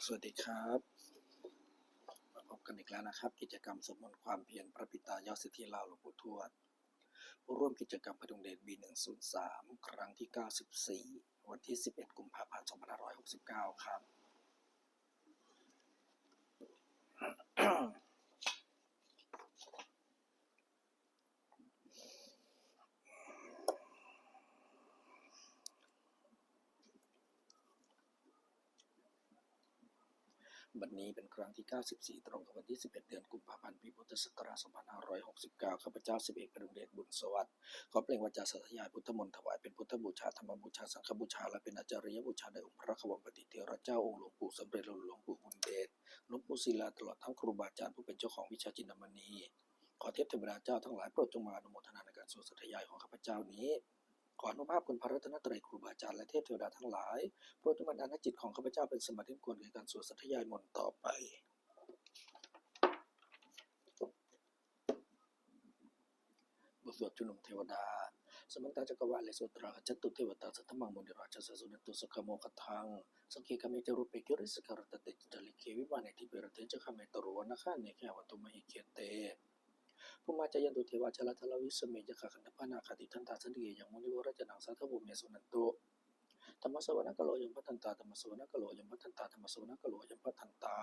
สวัสดีครับมาพบกันอีกแล้วนะครับกิจกรรมสวดมนต์ความเพียรพระบิดายอดสิทธิลาวหลวงปู่ทวดผู้ร่วมกิจกรรมพดุงเดช B103 ครั้งที่ 94 วันที่ 11 กุมภาพันธ์ 2569 ครับบัดนี้เป็นครั้งที่ 94 ตรงกับวันที่ 11 เดือนกุมภาพันธ์ ปีพุทธศักราช 2569 ข้าพเจ้าสิบเอกพดุงเดชบุญสวัสดิ์ขอเปล่งวาจาสาธยายพุทธมนต์ถวายเป็นพุทธบูชาธรรมบูชาสังฆบูชาและเป็นอาจาริยบูชาในองค์พระขวมปฏิเทระเจ้าองค์หลวงปู่สำเร็จหลวงปู่บุญเดชหลวงปู่ศิลาตลอดทั้งครูบาอาจารย์ผู้เป็นเจ้าของวิชาจินดามณีขอเทพเทวดาเจ้าทั้งหลายโปรดจงมาอนุโมทนาในการสวดสาธยายของข้าพเจ้านี้ขออนุภาพคุณพระรัตนตรัยครูบาอาจารย์และเทพเทวดาทั้งหลายโปรดบันดาลให้จิตของข้าพเจ้าเป็นสมาธิควรแก่การสวดสาธยายมนต์ต่อไปบทสวดชุมนุมเทวดาสมันตาจักรวาลเลสุตราจัตุเทวตาสัทธมังมุนิราชสสุนันตุสกโมคทังสังเกกเมจรุเปกิริสการตเตจลิเควิมาเนติเปรเตจคเมตรุวนาคาเนแกวัตุมหิเกเตภูมาจยันตุเทวาชลทลวิสเมจคขันธปนาคติทันตาสันติยังมุนิวรจนังสัทธบุเมสุนันตุธรรมสวนาคโลยัมพัทันตาธรรมสวนาคโลยัมพัทันตาธรรมสวนาคโลยัมพัทันตา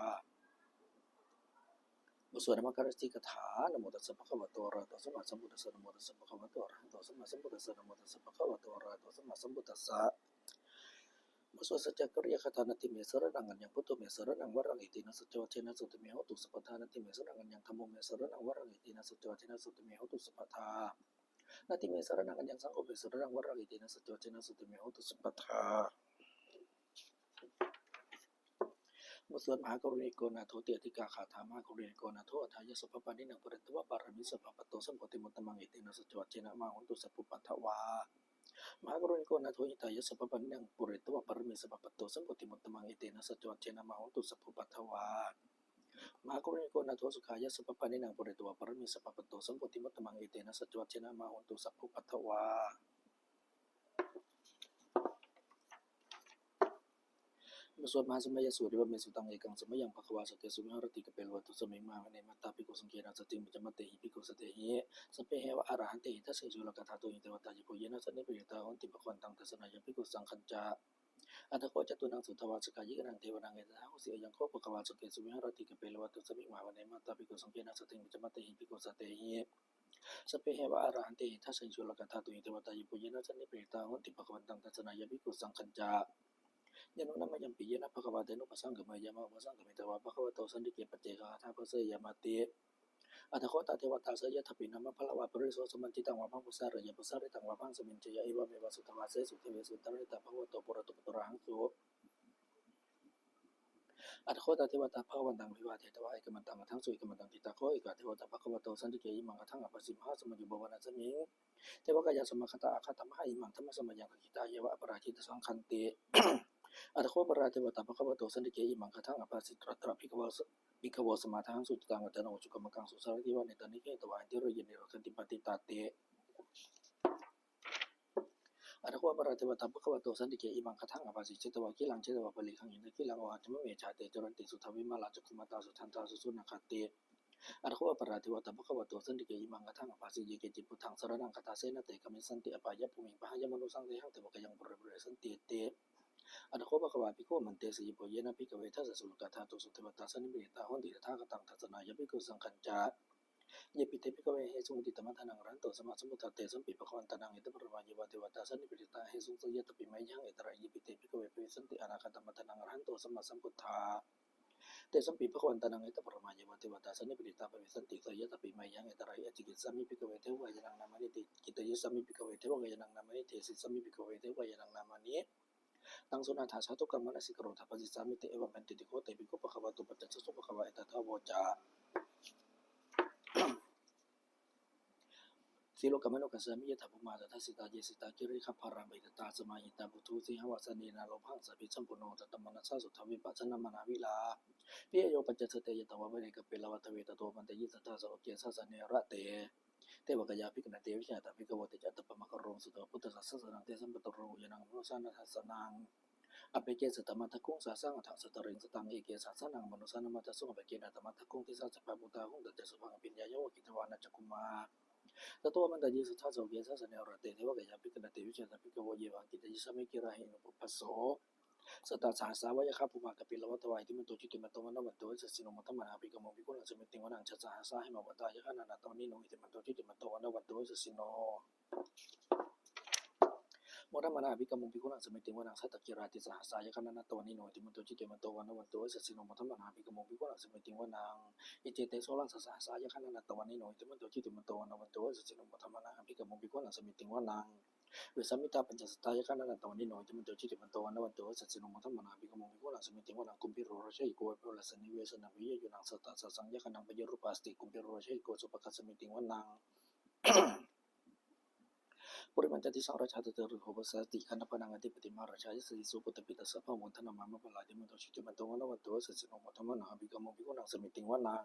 บทสวดนมัครสติกถานโมตัสสะภะคะวะโตอะระหะโตสัมมาสัมพุทธัสสะนะโมตัสสะภะคะวะโตอะระหะโตสัมมาสัมพุทธัสสะนะโมตัสสะภะคะวะโตอะระหะโตสัมมาสัมพุทธัสสะบทสวดสัจจกริยคทานติเมสรนังอัญญังพุทโธเมสรนังวรังอิตินะสัจจวัชเชนะสุตเมหตุสัพพทานติเมสรนังอัญญังธัมโมเมสรนังวรังอิตินะสัจจวัชเชนะสุตเมหตุสัพพทานาติเมสรนังอัญญังสังโฆเมสรนังวรังอิตินะสัจจวัชเชนะสุตเมหตุสัพพทาบทสวดมหากรุณิโกนาโถเตียติกาคาถามหากรุณิโกนาโถอัฏฐายสุภปานิหนังปริตวะปารมิสัพพปโตสัมโพธิมุตตมังอิตินะสัจจวัชเชนะมาหุนตุสัพพุปัฏฐวามหากรุณิโกนาโถหิตายะสัพพปันนังปุริตวะปรมิสัพพปโตสัมโพธิมุตตมังอิตินะสัจจวัชเชนะมาหุนตุสัพพุปัฏฐวามหากรุณิโกนาโถสุขายะสัพพปันนังปุริตวะปรมิสัพพปโตสัมโพธิมุตตมังอิตินะสัจจวัชเชนะมาหุนตุสัพพุปัฏฐวาสวดมหาสมัยสูตรที่ว่าเมสุตังเอกังสมัยยังภควาสเตสุมิหรติกเปลวัตุสมิมาเนมัตตาภิกขุสังเกนะสติมัจจมเตหิภิกขุสเตหิสเปเหวะอรหันเตหิทัสเสจุลกถาโตหิเทวตาจิโพเยนะสันนิปิตาหนติภควันตังทัสนายภิกขุสังคัญจาอัตโคจตุนังสุทวาสกายิกนังเทวนังเอตาหุสิยังโคภควาสเตสุมิหรติกเปลวัตุสมิมาเนมัตตาภิกขุสังเกนะสติมัจจมเตหิภิกขุสเตหิสเปเหวะอรหันเตหิทัสเสจุลกถาโตหิเทวตาจิโพเยนะสันนิปิตาหนติภควันตังทัสนายภิกขุสังคัญจายนุนามายังปิยนะภควาเตนุปัสสังกมายามะปัสสังกมิตวะภควโตสันติเกปเจกะทาภเสยามติอัตโคตเทวตาเสยทัพพินามะพละวะปริโสสมันติตังวะพังปุสารยะปุสาริตังวะพังสมินจยะเอวะเมวะสุทวาเสสุเทเวสุตริตาภควโตปุระตุปตุระหังสุอัตโคตเทวตาภควันตังวิวาเทตวะเอกมันตังทั้งสุเอกมันตังทิตาโคเอกเทวตาภควโตสันติเกยิมังทั้งอภิสิมหาสมัยยุบวนาสมิงเทวกายสมคตาอาคาตมหาอิมังธรรมสมัยยังกิตาเยวะอปราชิตสังคันติอัตโคปราเทวตาภควโตสันติเกยิมังทั้งอภิสิตรัตระภิกขวสมาทังสุตตังวัตโนจุกมกังสุสารทิวะเนตานิเกตวะอินทิโรยเนรคันติปติตาเตอัตโคปราเทวตาภควโตสันติเกยิมังทั้งอภิสิตเจตวะกิลังเจตวะปริขังอินทกิลังวะธรรมเมชาเตจรันติสุทวิมาลาจุกุมตาสุทันตาสุสุนัคติอัตโคปราเทวตาภควโตสันติเกยิมังทั้งอภิสิตเยเกจิพุทธังสรณังคตาเสนเตกมิสันติอปายะภูมิปหายมนุสังเทหังเตวกยังปริเรสันติเตอัตโคภควาภิกขุมันเตสีโพเยนะภิกขเวทัสสะสุลกถาตุสุเทวตาสันนิเบตาหนติทากตังทัสนายภิกขุสังคัญจาเยปิเตภิกขเวเหสุงติตมัทนังรันโตสมัสสมุทเตสัมปิภควันตนังเอตปรวายวะเทวตาสันนิเบตาเหสุงสยตปิมัยยังเอตระเยปิเตภิกขเวเปสันติอนาคตมัทนังรันโตสมัสสัมพุทธาเตสัมปิภควันตนังเอตปรวายวะเทวตาสันนิเบตาเปสันติสยตปิมัยยังเอตระยะจิกิสัมมิภิกขเวเทวะยนังนามานิติกิตยสัมมิภิกขเวเทวะยนังนามานิเตสิสัมมิภิกขเวเทวะยนังนามานิตังสุนันทาสาธุกรรมนัสิกโรธาปจิสามิเตเอวะเมนติติโคเตปิโกภควตุปัจจสุภควะเอตถาวจาสิโลกมโนกัสสมิยะถาภูมาตถาสิตาเยสิตากิริขภารามิตตาสมาหิตาบุตุสิหวะสเนนะโลภังสัพพิสัมปุโนตตมนัสสะสุทวิปัสสนามนาวิลาปิโยปัจจสเตยตวะเวเนกเปลวัตเวตโตมันเตยิสัทธาสโอเกสัสเนระเตเทวกยาภิกขุเตวิชาตาภิกขวติจัตตปะมะกโรสุตพุทธสัสสะนังเตสัมปตโรยนังโนสานัสสนัง อเปเกสตมัทคุงสาสังอัฏฐสตริงสตังเอเกสาสนังมนุสานามัตสุงอเปเกนะตมัทคุงทิสัสสะปะมุตาหุงตัจสุภังปิญญาโยกิตวานะจักคุมาตตัวมันตะยิสุทัสโสเกสะสะเนรเตเทวะกยาปิกนะเตวิเชตะปิกโวเยวะกิตยิสะเมกิระหินุปปัสโสสตาสาสาวะยะคาภูมากะปิลวัตวายติมันโตจิติมันโตวันนวันโตสัสสิโนมัตตมะนาภิกโมภิกุณังสมิติวนังชัสสะหาสาหิมะวะตายะคะนานาตวนิโนอิติมันโตจิติมันโตวันนวันโตสัสสิโนโมทัมมานาภิกโมภิกุณังสมิติวนังสัตตะกิราติสหสายะคะนานาตวนิโนอิติมันโตจิติมันโตวันนวันโตสัสสิโนโมทัมมานาภิกโมภิกุณังสมิติวนังอิเจเตโสลังสัสสะหาสายะคะนานาตวนิโนอิติมันโตจิติมันโตวันนวันโตสัสสิโนโมทัมมานาภิกโมภิกุณังสมิติวนังเวสามิตาปัญจสัตตายะคะนานาตวนิโนอิติมันโตจิติมันโตวันนวันโตสัสสิโนโมทัมมานาภิกโมภิกุณังสมิติวนังกุมพิโรราชอิโกเปโรลสนิเวสนาวิเยยุนังสัตตะสัสสังยะคะนังปะยรูปัสติกุมพิโรราชอิโกสุปคัสสมิติวนังปุริมันจติสังราชาตเตรุโหปสัสติขันธปนังอธิปติมาราชายสติสุปตปิตสัพพะมุนทนามามะปะลาติมันโตชิติมันโตวันวันโตสัสสิโนโมทัมมานาภิกโมภิกุณังสมิติวนัง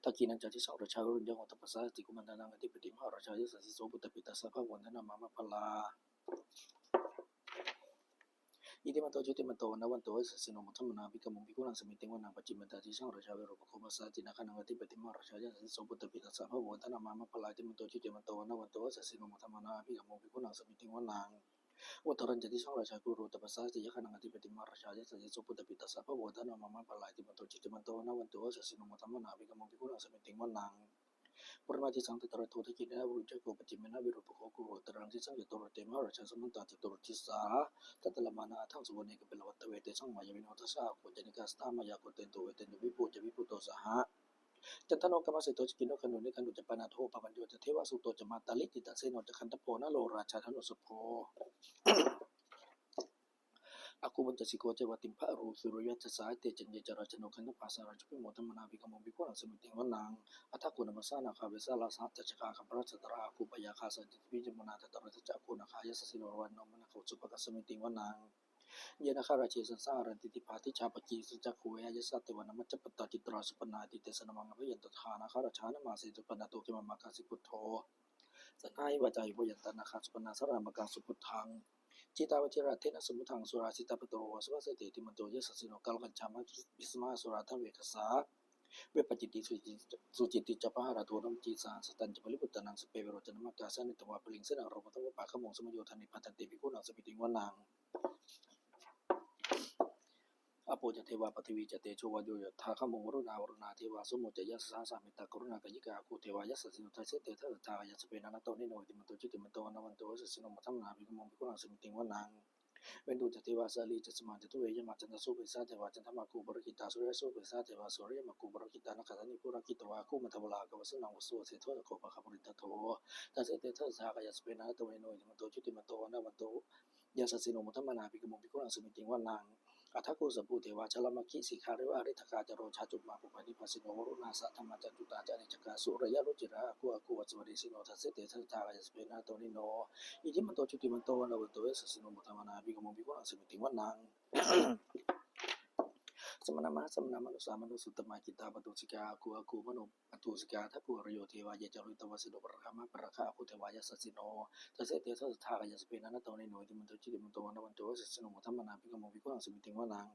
ตะกีนันจติสังราชารุญญะโหตปัสสติกุมันทนังอธิปติมาราชายสติสุปตปิตสัพพะมุนทนามามะปะลาอิติมันโตจิติมันโตวันวันโตสัสสิโนโมทัมมานาภิกโมภิกุณังสมิติวนังปัจจิมันตติสังราชาเวรุปโคปสัสตินะขันังอธิปติมาราชายสติสุปตปิตสัพพะมุนทนามามะปะลาติมันโตจิติมันโตวันวันโตสัสสิโนโมทัมมานาภิกโมภิกุณังสมิติวนังอุตรันจติสังราชากุรุตปัสสติยะขันังอธิปติมาราชายสติสุปตปิตสัพพะมุนทนามามะปะลาติมันโตจิติมันโตวันวันโตสัสสิโนโมทัมมานาภิกโมภิกุณังสมิติวนังปุริมาทิสังตตระโททกินะบุรุจโกปจิเมนะวิรุปโกกุโรตรังทิสังยโตระเตมหราชาสมันตาติโตรทิสาตัตละมานะทังสุวรรณิกเปลวัตเวเตสังมายาวิโนทัสสะโคจนิกาสตามายาโกเตนโตเวเตนวิปุจวิปุโตสหะจันทโนกรรมเสโตจกินโนขนุนิคันุจปนาโทปปัญโยจะเทวสุโตจะมาตาลิติตะเสโนจะคันตโพนะโลราชาธนุสุโพaku mencasiku jawa timpa ru surya jasa te jenje jara jeno kana pasara jupi motam manabi kamu biku lang semiting wenang ataku nama sana kabe salah satu caka kabra setara aku baya kasa jupi jemana tetara aku nak kaya sesinurwan nama nak ucupa ka semiting wenang ya nak kara cesa saran titipati capati sejak kue aja sate wana macam peta citra supena tite sana mangabe yang terhana kara cana masih supena tu kima makasi putho sanai wajai bo yang tanah khas supena sarana makang suputangจิตาวจิระเทนะสมุทังสุราสิตาปโตวสวัสติติมันโตยสัสสิโนกัลกัญจามาบิสมาสุราทังเวคสาเวปจิตติสุจิตติจัปหาราโทนัมจีสาสตันจปริปุตตนังสเปเวโรจนมกาสันนิตวะปลิงเสนังโรปตวะปะขมงสมโยธานิพันติภิกขุนังสมิติวนังอโปจะเทวาปฏิวิจเตโชวโยยทาขมงวรุณาวรุณาเทวาสมุจยัสสาสามิตากรุณากยิกาคูเทวายัสสิโนทัสเสเตทะทายะสเปนะนะโตนิโนติมันโตจิติมันโตนะวันโตสัสสิโนมัทธมนาภิกขุมภิกขุนังสมิติวนังเวนดูจะเทวาสาลีจะสมาจะตุเวยมาจันทสุเปสาเทวาจันทมาคูบรกิตาสุเรสุเปสาเทวาสุเรมาคูบรกิตานักขันนิปุรกิตวาคูมัทวลากวสนังวสุเสโทโคปะขบริตโทตัสเสเตทะสากายสเปนะโตนิโนติมันโตจิติมันโตนะวันโตยาสัสสิโนมัทธมนาภิกขุมภิกขุนังสมิติวนังอัฐกุสปุเทวาชลมัคคิสิขาริวาริทกาจโรชาจุมาปุปนิปัสสิโนวรุณาสัทธรรมจันตุตาจานิจกาสุรยรุจิระakuวัสวริสิโนทัสเสเตทัสตากายสเปนะโตนิโนอิจิมันโตจุติมันโตนะวันโตยสัสสิโนมัทธมนาภิกขุมภิกขุนังสมิติวนังสมณมนุสามนุสุตตมะกิตาปตุสิกาakuมโนปตุสิกาทัพพุรโยเทวายะจารุตวสิโนปรคามะปรคะakuเทวายะสัสสิโนทัสเสเตทัสทากายสเปนะนะโตนิโนอิจิมันโตจุติมันโตนะวันโตยสัสสิโนมัทธมนาภิกขุมภิกขุนังสมิติวนัง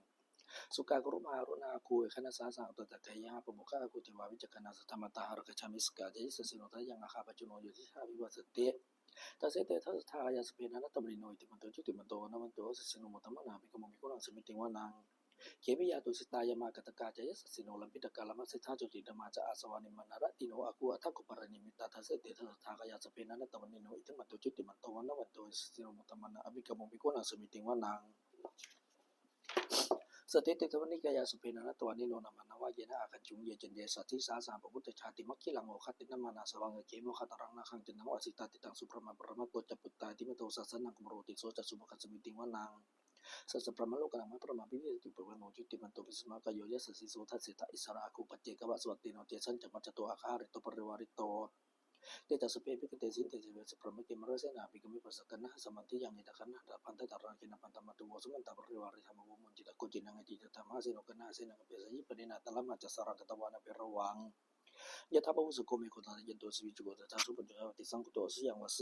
สุกากรุมารุณาคูคณะสาสังตตะเทยะปมุขะคูเทวาวิจักขณะสัทธมตาหรกชามิสกาเจสสิโนทะยังอาคาปจุโนโยทิสาวิวัสเตตัสเสเตทัสทายาสเปนะนะตมริโนอิติมันโตจุติมันโตนะวันโตสัสสิโนมัทธมนาภิกขุมภิกขุนังสมิติวนังเขมิยาตุสิตายามากตกาจายสัสสิโนลัมปิตกาลมัสสิทธาจุติธรรมาจะอาสวานิมานารติโนอากูอัฏฐกุปรณิมิตาทัสเสเตทัสทายาสเปนะนะตมริโนอิติมันโตจุติมันโตนะวันโตสัสสิโนมัทธมนาภิกขุมภิกขุนังสมิติวนังสติเตตวันนี้กายาสุเพนะตัวนี้โนนามันนวายนะอาคันจุงเยจันเยสัตถิสาสามพระพุทธชาติมัคคิลังโอคัตินามานาสวังเกโมขัตรังนาคังจันทวสิตาติตังสุพรมาปรมาโตจัปุตตาติมโตสัสนังกุมโรติโสจัสุภคัสมิติวานังสัสพรมาโลกังมาปรมาปิวิติปวันโนจุติมันโตปิสมากายโยสัสสิโสทัสสิตาอิสระคูปัจเจกวะสวัตติโนเจสันจัมมัจจโตอาคาริโตปริวาริโตเตตัสเปปิกเตสินเตสิเวสพรมเกมรเสนาปิกมิปัสสกันนะสมันติยังนิตกันนะพันธตารังกินะพันธมัตุวสมันตาปริวาริธรรมวมุนจิตโกจินังอจิตธรรมะเสนกันนะเสนังเปสยิปนินาตละมัจจสารกตวานะเประวังยะทัพพุสุโกเมโกตายันโตสวิจุโกตาสุปัญญาติสังกุโตสิยังวะเส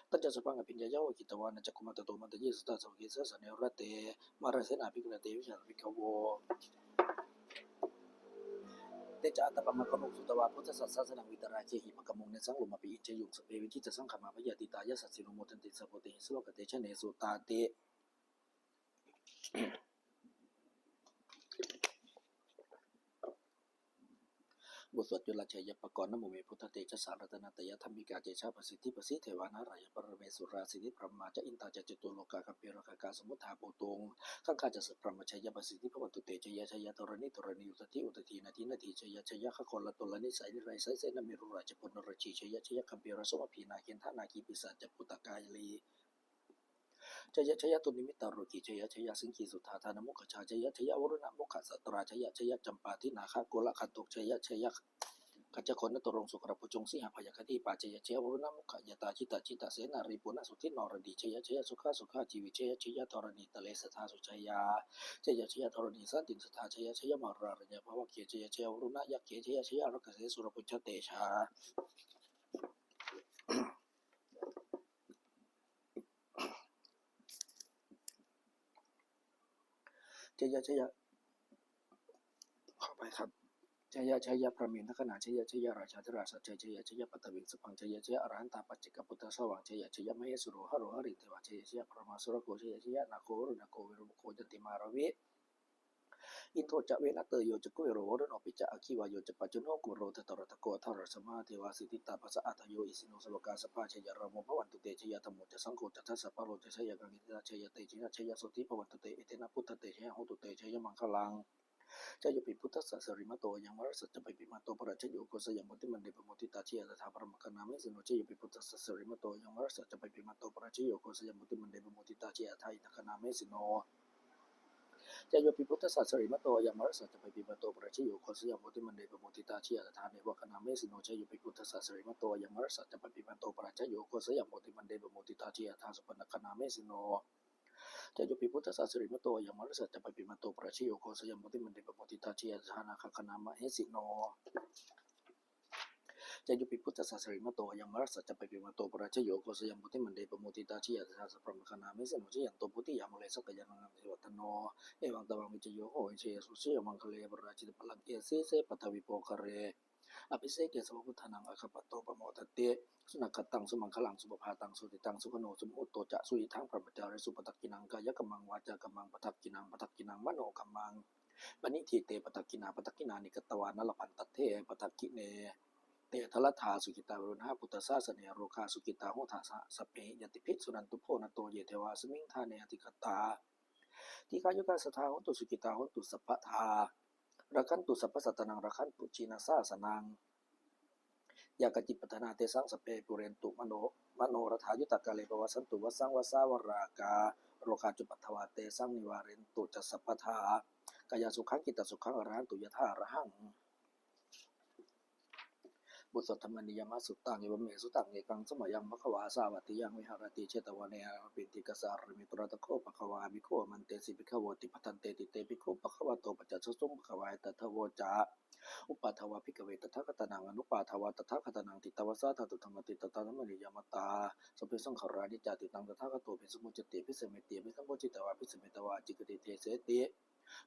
ตัจจสปังอภิญญายาวกิตวานะจักขุมัตโตมัตยิสตาสกิสสะเนรเตมาราเสนาภิกขเตวิชาภิกขโวเตจาตปะมะกนุสุตวาพุทธสัสสะสนังวิตราเจหิปะกะมงเนสังลุมะปิอิจยุงสเปวิจิตสังขมาพยาติตายะสัสสิโนโมทันติสัพโพเตหิสวะกะเตชะเนสุตาเตบทสวดจุลชัยปกรณ์นโมเมพุทธเตชะสารัตนาตยธรรมิกาเจชาประสิทธิประสิทธิเทวานารายปรเมสุราสิทธิพรหมาจะอินตาจะจตุโลกาคัมภีรกาสมุทธาโปตงข้างข้าจะสัพพรหมชัยประสิทธิพระวันตุเตชยชัยธรณิธรณิอุตติอุตตินาทีนาทีชัยชัยขคลตลนิสัยนิไรไสเสนมิรุราชพลนรชีชัยคัมภีรสมพีนาเกณฑานาคีปิศาจปุตตกายลีชยตุนิมิตารุกิชยสิงคีสุธาธานมุขชาชยวรุณมุขสัตราชยจำปาทินาคโกละขันตุชยกัจจคนนตรงสุขรปุจงสิหพยคติปาชยวรุณมุขยตาจิตเสนาริปุณสุทินรดีชยสุขจีวิชยธรณีตะเลสธาสุชยธรณีสันติสธาชยมารารัญญภวะเกียชยวรุณยักเกีชยรักเสสุรปุจเตชาชยเข้าไปครับชยพระมินทขณะชยราชาธิราชชยปัตตวิงสุพังชยอรหันตาปัจจิกพุทธสว่างชยมเหสุโรหะโรหริเทวะชยพระมาสุรโกชยนาโครุณโกวิรุโกจติมารวิอินโทจะเวนะเตโยจะกุเวโรวรโนปิจะอคิวายโยจะปัจจุโนกุโรทตระตะโกทารสมาเทวาสิติตาภะสะอัตโยอิสิโนสโลกาสภาชยรโมภวันตุเตชยธรรมโมจะสังโฆจะทัสสะปะโรจะชยกังกิตาชยเตจินะชยสุติภวันตุเตเอเตนะพุทธเตชยโหตุเตชยมังคลังจะยุปิพุทธสัสริมโตยังมรสจะไปปิมาโตปราชโยโกสยังมุติมันเดปมุติตาเชียตถาปรมกนามิสิโนจะยุปิพุทธสัสริมโตยังมรสจะไปปิมาโตปราชโยโกสยังมุติมันเดปมุติตาเชียไทยตะคนามิสิโนจะโยปิพุทธสัสริมโตยังมรสจะไปปิมาโตปราชโยโกสยังมุติมันเดปมุติตาเชียตถาเนวคนามิสิโนจะยุปิพุทธสัสริมโตยังมรสจะไปปิมาโตปราชโยโกสยังมุติมันเดปมุติตาเชียทาสุปนคนามิสิโนจะยุปิพุทธศาสริมโตยังมรสจะไปปิมาโตปราชิโยโกสยามมุติมันเดปมุติตาเชียธานาคคณามะเหสิโนจะยุปิพุทธศาสริมโตยังมรสจะไปปิมาโตปราชิโยโกสยามมุติมันเดปมุติตาเชียธาสัพพมคณามิสนุจิยันโตพุติยามเลสกยันนังเทวตโนเอวังตวังวิจโยโหเชสุเชมังคเลปราชิตพลังเกเสปัทวิโปคะเรอภิเษกสมพุทธานังอคปโตปโมทเตสุนักตังสุมังคลังสุปภาตังสุติตังสุขโนสุมุตโตจะสุยิทังพระปัจจาริสุปตักกินังกายกัมมังวาจากัมมังปทักกินังมโนกัมมังปณิทิเตปทักกินานิกตวานลพันตเทปทักกิเนเตทลัทธาสุกิตารุณหพุทธศาสเนโรคาสุกิตาโหทาสเปยติพิสุนันตุโพนโตเยเทวาสมิงธาเนติกตาทิกายุกาสทาโหตุสุกิตาโหตุสัพพทารักันตุสัพพสัตนังรักันตุจีนาสาสนังยากจิปตนาเตสังสเปปุเรนตุมโนรถายุตกาเลปวัสันตุวสังวสาวรากาโรคาจุปัทวาเตสังนิวาเรนตุจัสสปทากายสุขังกิตสุขังอรหันตุยะธาระหังบทสวดธรรมนิยมสุตตังเอวเมสุตังเอกังสมัยังภควาสาวัติยังวิหารติเชตวเนหปิติกสารมิตรตะโคภควาภิกขุมันเตสิภิกขโวติพันเตติเตภิกขุภควโตปัจจสุภควายตถโวจาอุปาทวาภิกขเวตถาคตนังอนุปาทวาตถาคตนังติตวสาธาตุธรรมติตตาธรรมนิยมตาสเพสังขรานิจติตังตถาคโตภิสมุจติภิสเมติภิสัมโพจิตวาภิสเมตวาจิกติเทเสติ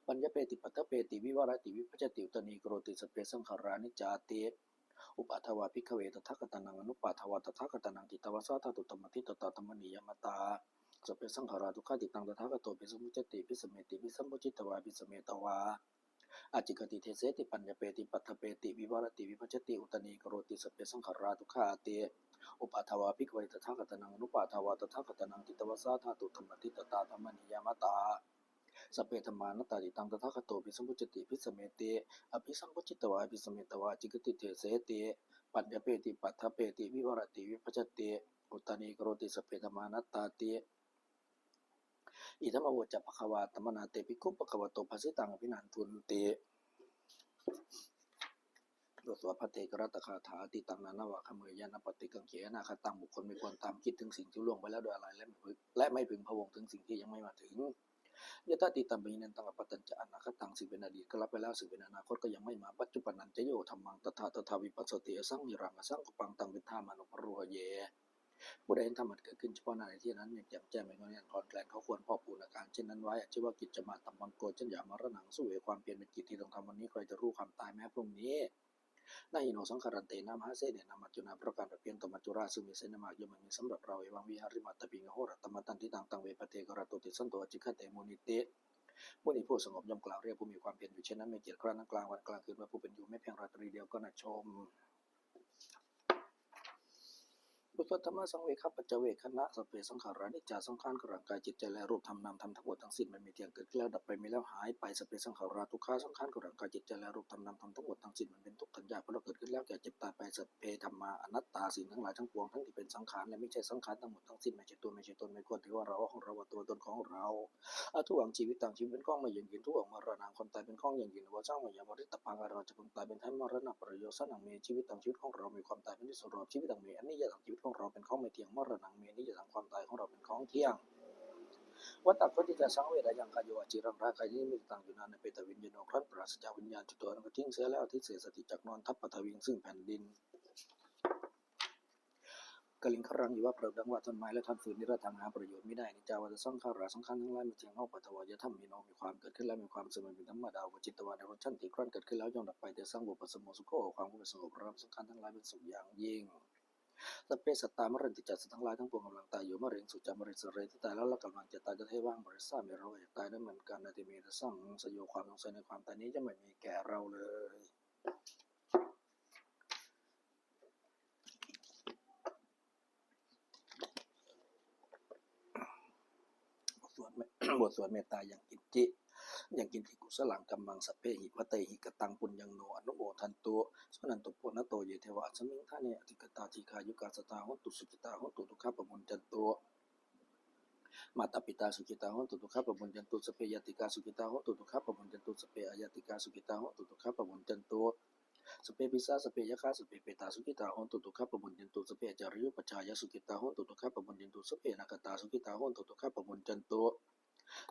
ปัญญเปติปัตถเปติวิวารติวิภัจติอุตนีกโรติสเพสังขรานิจติอุปาทวาภิกขเวตถาคตนังอนุปาทวาตถาคตนังติตวสาธาตุธรรมติตตาธรรมนิยมตาสเพสังขราทุกขติตังตถาคโตภิสมุจติภิสเมติภิสัมโพจิตวาภิสเมตวาอาจิกติเทเสติปัญญเปติปัตถเปติวิวารติวิภัจติอุตนีกโรติสเพสังขราทุกขาติอุปาทวาภิกขเวตถาคตนังอนุปาทวาตถาคตนังติตวสาธาตุธรรมติตตาธรรมนิยมตาสเปธรรมานัตติตังตถาคโตภิสมุจติภิสเมติอภิสัมโพจิตวาภิสเมตวาจิกติเทเสติปัญญเปติปัตถเปติวิวารติวิภัจติอุตนีกโรติสเปธรรมานัตติอิทัมโวจะภควาตมนาเตภิกขุภควโตภสิตังอภินันทุนติบทสวดพระเตกรัตคาถาติตังนานาวะขเมยยานปฏิกังเขนาคตังบุคคลไม่ควรตามคิดถึงสิ่งที่ล่วงไปแล้วโดยอะไรและไม่พึงพะวงถึงสิ่งที่ยังไม่มาถึงยะตติตัมปินันตังอปตัญจะอนาคตังสิ่งเป็นอดีตก็รับไปแล้วสิ่งเป็นอนาคตก็ยังไม่มาปัจจุบันนันจะโยธรรมังตถาวิปัสสติอสังนิรังอสังกุปังตังวิธามานุปโรเย ผู้ใดเห็นธรรมะเกิดขึ้นเฉพาะหน้าในที่นั้นอย่างแจ่มแจ้งไม่งอนแง่นคลอนแคลนเขาควรพอกพูนอาการเช่นนั้นไว้ชื่อว่ากิจจะมาตัมมังโกจันยามรณังสู้เหความเพียรเป็นกิจที่ต้องทำวันนี้ใครจะรู้ความตายแม้พรุ่งนี้นาหิโนสังคารันเตนะมหาเสเนนามัจจุนาประการประเพียนตมัจจุราซึ่งมีเสนามากย่อมมีสำหรับเราเอวังวิหาริมัตตปิงโหรัตตมตันที่ตังเวปเตกระตุติสันโตจิกขเตมุนิเตผู้นี้ผู้สงบย่อมกล่าวเรียกผู้มีความเพียรอยู่เช่นนั้นไม่เกียจคร้านกลางวันกลางคืนว่าผู้เป็นอยู่ไม่เพียงราตรีเดียวก็น่าชมบุตรธรรมะสังเวคัปปัจเจเวคณะสเปสังขารานิจจาสังขารร่างกายจิตใจและรูปธรรมนามธรรมทั้งหมดทั้งสิ้นมันมีเที่ยงเกิดขึ้นแล้วดับไปมีแล้วหายไปสเปสังขาราทุกขาสังขารร่างกายจิตใจและรูปธรรมนามธรรมทั้งหมดทั้งสิ้นมันเป็นทุกขันธ์ยากเพราะเราเกิดขึ้นแล้วแก่เจ็บตายไปสเปธรรมาอนัตตาสิ่งทั้งหลายทั้งปวงทั้งที่เป็นสังขารและไม่ใช่สังขารทั้งหมดทั้งสิ้นไม่ใช่ตัวไม่ใช่ตนไม่ควรถือว่าเราของเราว่าตัวตนของเราทุกอย่างชีวิตต่างชีวิตเป็นข้องมาอย่างยินทุกอย่างมรณะคนตายเป็นข้องอย่างยินว่าเจ้ามาอย่างบริตพังเราจะพึงตายเป็นท้ายมรณะประโยชน์สั่งมีชีวิตต่างชีวิตของเรามีความตายเป็นที่สุดรอบชีวิตต่างมีอันนี้อย่างชีวิตของเราเป็นข้องไม่เที่ยงมรณะมีนี่อย่างความตายของเราเป็นของเที่ยงวัตถุปฏิจจสังเวชยังกายโยอจิรังราคายนี้มีต่างอยู่นานในเปตวิญญาณครั้นปราศจากวิญญาณจุดตัวนั้นก็ทิ้งเสียแล้วที่เสียสติจากนอนทับปฐวิงซึ่งแผ่นดินกลิงครังอยู่ว่าเปล่าดังว่าต้นไม้และท่านฝืนนิรัตถังหาประโยชน์ไม่ได้นิจาวัตสังขาราสังขารทั้งหลายมีเที่ยงเอาปัทวายธรรมมีโนมีความเกิดขึ้นแล้วมีความเสื่อมเป็นธรรมดาวจิตวาในรสชั้นติครั้นเกิดขึ้นแล้วย่อมดับไปแต่สร้างบุปผสมุสุโขความเป็นสงบระงับสังขารทั้งหลายเป็นสุขอย่างยิ่งสัพเพสัตตามรันติจัตสัตว์ทั้งหลายทั้งปวงกำลังตายอยู่มะเร็งสุจามะเร็งสเรที่ตายแล้วกำลังจะตายจะให้ว่างบริษัทไม่เราอยากตายนั้นเหมือนกันนาทีมีแต่สร้างสยบความสงสัยในความตายนี้จะไม่มีแก่เราเลยบทสวดเมตตาอย่างกินจิอย่างกินที่กุศลังกัมมังสัพเพหิปะเตหิกตังปุญญังโนอนุโมทันโตสนันตุปุณโตเยเทวะสมิงทาเนอธิกตาทีคายุกาสตาหุตุสุกิตาหุตุทุกขปมุญจันโตมาตาปิตาสุขิตาหุตุทุกขปมุญจันโตสเปยติกาสุขิตาหุตุทุกขปมุญจันโตสเปอายติกาสุขิตาหุตุทุกขปมุญจันโตสเปปิสาสเปยคาสเปเปตาสุขิตาหุตุทุกขปมุญจันโตสเปจาริยุปชายสุขิตาหุตุทุกขปมุญจันโตสเปนักตาสุขิตาหุตุทุกขปมุญจันโต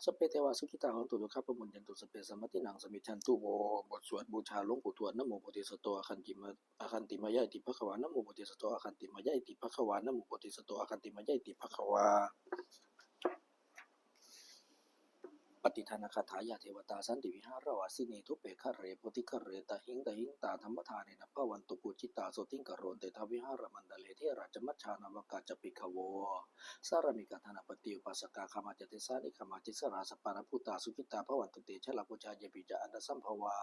สเปเทวาสุขิตาหันตุทุกขปมุญญันตุสเปสัมมตินังสมิทันตุโวบทสวดบูชาหลวงปู่ทวดนะโมโพธิสัตว์อคันติมายะติภควานะโมโพธิสัตว์อคันติมายะติภควานะโมโพธิสัตว์อคันติมายะติภควาปฏิทานคาถายาเทวตาสันติวิหารวาสินีทุเปคะเรโพธิคะเรตหิงตาธรรมทาเนนะภวันตุปุจิตาโสติงกโรนเตทวิหารมันดเลเทราชมัชฌานาวกาจปิขโวสารมิกาธนาปฏิอุปัสสกาคามาจเตสานิคามาจิสราสปารพุตาสุขิตาภวันตุเตชะลาปุชาเยปิจาอันดสัมภวา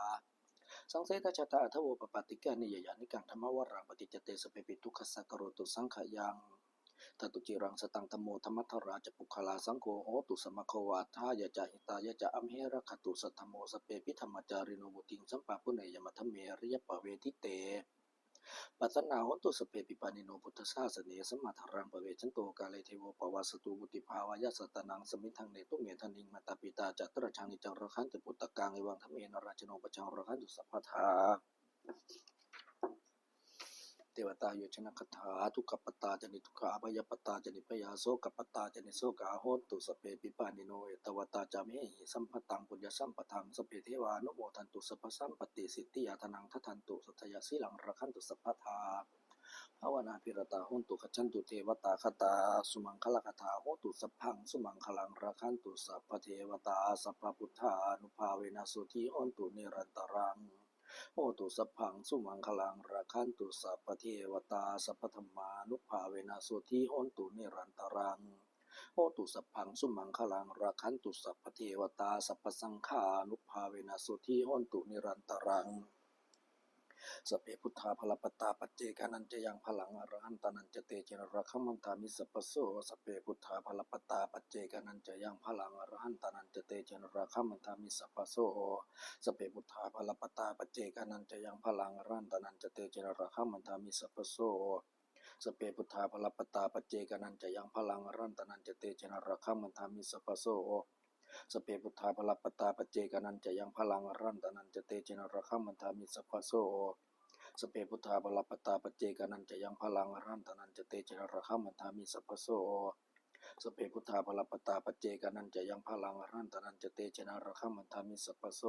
สังเสตชะตาทโวปปติกานิยยานิกังธรรมวรังปฏิจเตสเปปิทุกขสักกโรตุสังขยังตตุจิรังสตังธโมธรรมัทราจะปุคลาสังโฆโหตุสมะควาทายะจะหิตายะจะอัมเหระคตุสัทธโมสเปปิธรรมจาริโนมุติงสัมปะปุเนยมัทเมริยปะเวทิเตปัสนาโหตุสเปปิปานิโนพุทธศาสเนสมาธารังปะเวชันโตกาเลเทโวปวาสตุบุติภาวายสัตนังสมิทังเนตุเมธนิงมัตตปิตาจัตระชังนิจังระคันตุปุตตะกังเอวังธเมนราชโนปชังระคันตุสัพพทาเทวตาโยชนะคถาทุกขปตาจนิทุกขาพยปตาจนิพยาโสกปตาจนิโสกาโหตุสเปปิปานิโนเอตวตาจามหิสัมปตังปุญญสัมปทังสเปเทวานุโมทันตุสัพพสัมปติสิทธิยาธนังทัทันตุสัทยาสีลังระคันตุสัพพทาภาวนาพิรตาโหตุขจันตุเทวตาคตาสุมังคลคถาโหตุสัพพังสุมังคลังระคันตุสัพพเทวตาสัพพพุทธานุภาเวนะสุธีโหตุนิรันตรังโหตุสัพพังสุมังคลังราคันตุสัพพเทวตาสัพพธรรมานุภาเวนะโสทิโหตุนิรันตรังโหตุสัพพังสุมังคลังราคันตุสัพพเทวตาสัพพสังฆานุภาเวนะโสทิโหตุนิรันตรังสเปพุทธาภลปตาปัจเจกานันจะยังพลังอรหันตานันจะเตเจนระคัมมันตามิสัพพโสสเปพุทธาภลปตาปัจเจกานันจะยังพลังอรหันตานันจะเตเจนระคัมมันตามิสัพพโสสเปพุทธาภลปตาปัจเจกานันจะยังพลังอรหันตานันจะเตเจนระคัมมันตามิสัพพโสสเปพุทธาภลปตาปัจเจกานันจะยังพลังอรหันตานันจะเตเจนระคัมมันตามิสัพพโสสเปพุทธาภลปตาปัจเจกานันจะยังพลังอรหันตานันจะเตเจนระคัมมันตามิสัพพโสสเปพุทธาภลปตาปัจเจกานันจะยังพลังอรหันตานันจะเตเจนระคัมมันตามิสัพพโสสเปพุทธาภลปตาปัจเจกานันจะยังพลังอรหันตานันจะเตเจนะระคัมมันทามิสัพพโส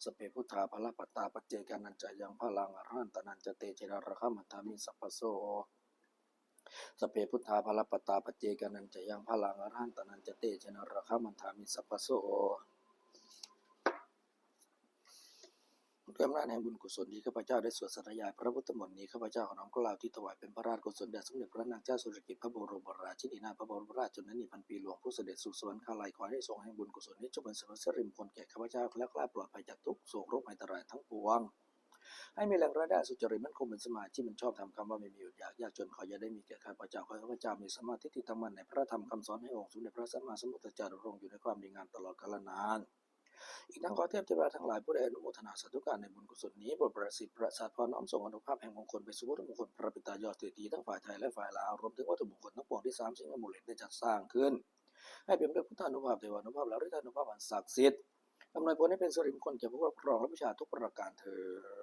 สเปพุทธาภลปตาปัจเจกานันจะยังพลังอรหันตานันจะเตเจนะระคัมมันทามิสัพพโส สพเพพุทธาภลปตตาปเจกานันจะยังพลังอรหันตนันจะเตชนะราคามันธามิสัพพโสด้วยอำนาจแห่งบุญกุศลที่ข้าพเจ้าได้สวดสาธยายพระพุทธมนต์นี้ข้าพเจ้าขอน้อมกล่าวที่ถวายเป็นพระราชกุศลแด่สมเด็จพระนางเจ้าสุริกิติ์พระบรมราชินีนาถพระบรมราชชนนีพันปีหลวงผู้เสด็จสู่สวรรคาลัยขอให้ทรงแห่งบุญกุศลนี้จงเป็นสรรเสริญผลแก่ข้าพเจ้าและกล้าปลอดภัยจากทุกโศกโรคภัยอันตรายทั้งปวงให้มีแหล่งรายได้สุจริตมั่นคงเป็นสมาธิมันชอบทำคำว่าไม่มีหยุดยากจนขออย่าได้มีแก่ข้าพเจ้าขอให้ข้าพเจ้ามีสมาธิที่ตั้งมั่นในพระธรรมคำสอนให้องค์สมเด็จพระสัมมาสัมพุทธเจ้าดำรงอยู่ในความดีงามตลอดกาลนานอีกทั้งขอเทพเทวดาทั้งหลายผู้ได้อนุโมทนาสาธุการในบุญกุศลนี้โปรดประสิทธิ์ประสาทพรน้อมส่งอนุภาพแห่งมงคลไปสู่วัตถุมงคลพระปิตายอดเศรษฐีทั้งฝ่ายไทยและฝ่ายลาวรวมถึงวัตถุมงคลทั้งปวงที่สามสิ่งอมูลเลตได้จัดสร้างขึ้นให้เป็นด้วยพุทธานุภาพเทวานุภาพและฤทธานุภาพอันศักดิ์สิทธิ์อำนวยผลให้เป็นสิริมงคลแก่ผู้ครอบครองและประชาชนทุกประการเถิด